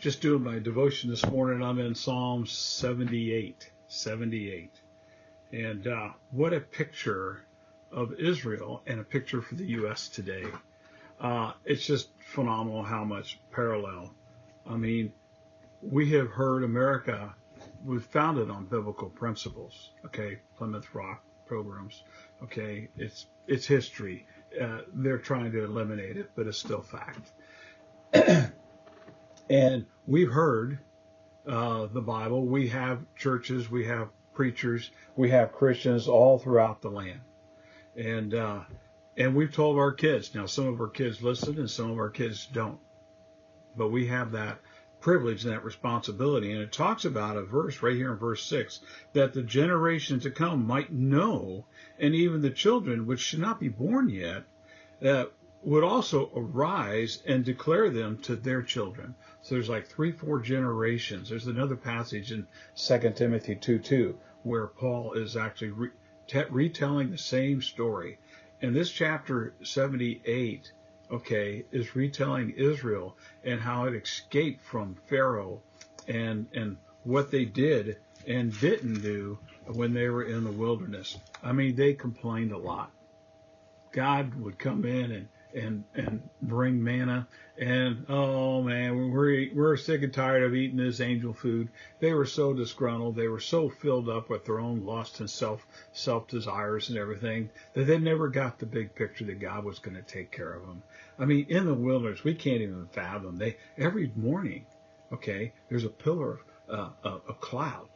just doing my devotion this morning. I'm in Psalms 78. And what a picture of Israel and a picture for the U.S. today. It's just phenomenal how much parallel. I mean, we have heard America was founded on biblical principles. Okay, Plymouth Rock programs. Okay, it's history. They're trying to eliminate it, but it's still fact. And we've heard the Bible. We have churches. We have preachers. We have Christians all throughout the land. And we've told our kids. Now, some of our kids listen and some of our kids don't. But we have that privilege and that responsibility. And it talks about a verse right here in verse 6, that the generation to come might know, and even the children which should not be born yet, would also arise and declare them to their children. So there's like 3-4 generations. There's another passage in 2 Timothy 2:2 where Paul is actually retelling the same story. And this chapter 78, okay, is retelling Israel and how it escaped from Pharaoh and what they did and didn't do when they were in the wilderness. I mean, they complained a lot. God would come in and bring manna, and oh man, we're sick and tired of eating this angel food. They were so disgruntled, they were so filled up with their own lust and self desires and everything that they never got the big picture that God was going to take care of them. I mean, in the wilderness, we can't even fathom. Every morning, okay, there's a pillar of a cloud.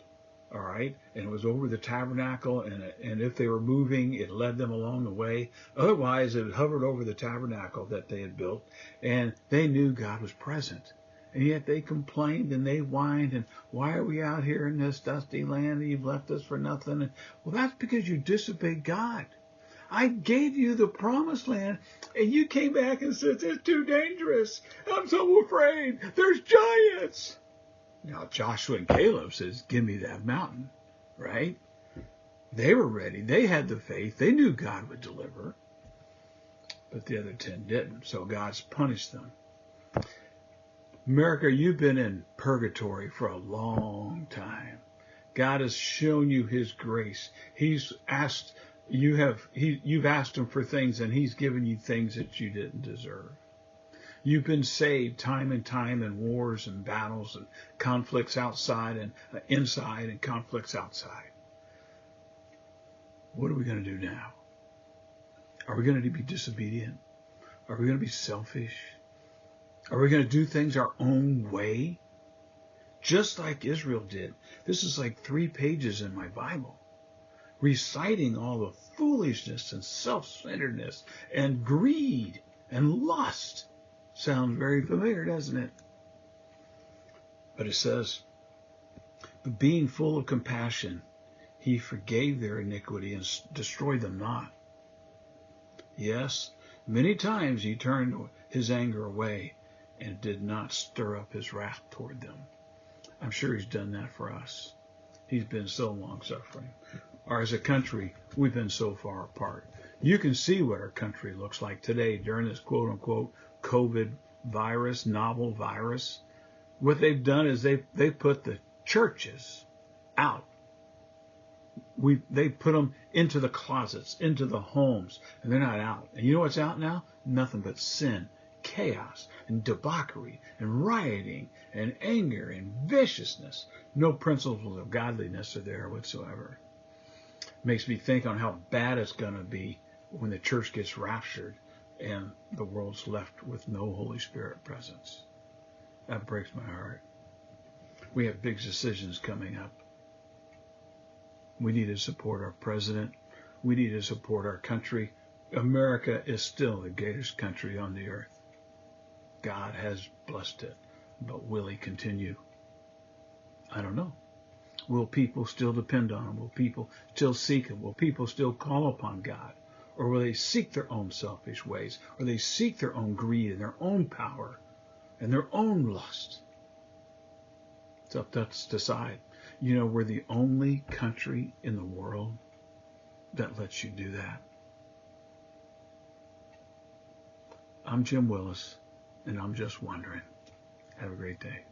All right, and it was over the tabernacle, and if they were moving, it led them along the way. Otherwise, it hovered over the tabernacle that they had built, and they knew God was present. And yet they complained and they whined, and why are we out here in this dusty land, and you've left us for nothing? And, well, that's because you disobeyed God. I gave you the promised land, and you came back and said, it's too dangerous. I'm so afraid. There's giants. Now, Joshua and Caleb says, give me that mountain, right? They were ready. They had the faith. They knew God would deliver. But the other 10 didn't, so God's punished them. America, you've been in purgatory for a long time. God has shown you his grace. You've asked him for things, and he's given you things that you didn't deserve. You've been saved time and time in wars and battles and conflicts outside and inside and conflicts outside. What are we going to do now? Are we going to be disobedient? Are we going to be selfish? Are we going to do things our own way? Just like Israel did. This is like 3 pages in my Bible, reciting all the foolishness and self-centeredness and greed and lust. Sounds very familiar, doesn't it? But it says, but being full of compassion, he forgave their iniquity and destroyed them not. Yes, many times he turned his anger away and did not stir up his wrath toward them. I'm sure he's done that for us. He's been so long-suffering. Or as a country, we've been so far apart. You can see what our country looks like today during this quote-unquote COVID virus, novel virus. What they've done is they put the churches out. They put them into the closets, into the homes, and they're not out. And you know what's out now? Nothing but sin, chaos, and debauchery, and rioting, and anger, and viciousness. No principles of godliness are there whatsoever. Makes me think on how bad it's going to be when the church gets raptured and the world's left with no Holy Spirit presence. That breaks my heart. We have big decisions coming up. We need to support our president. We need to support our country. America is still the greatest country on the earth. God has blessed it. But will he continue? I don't know. Will people still depend on him? Will people still seek him? Will people still call upon God? Or will they seek their own selfish ways? Or they seek their own greed and their own power and their own lust? It's up to us to decide. You know, we're the only country in the world that lets you do that. I'm Jim Willis, and I'm just wondering. Have a great day.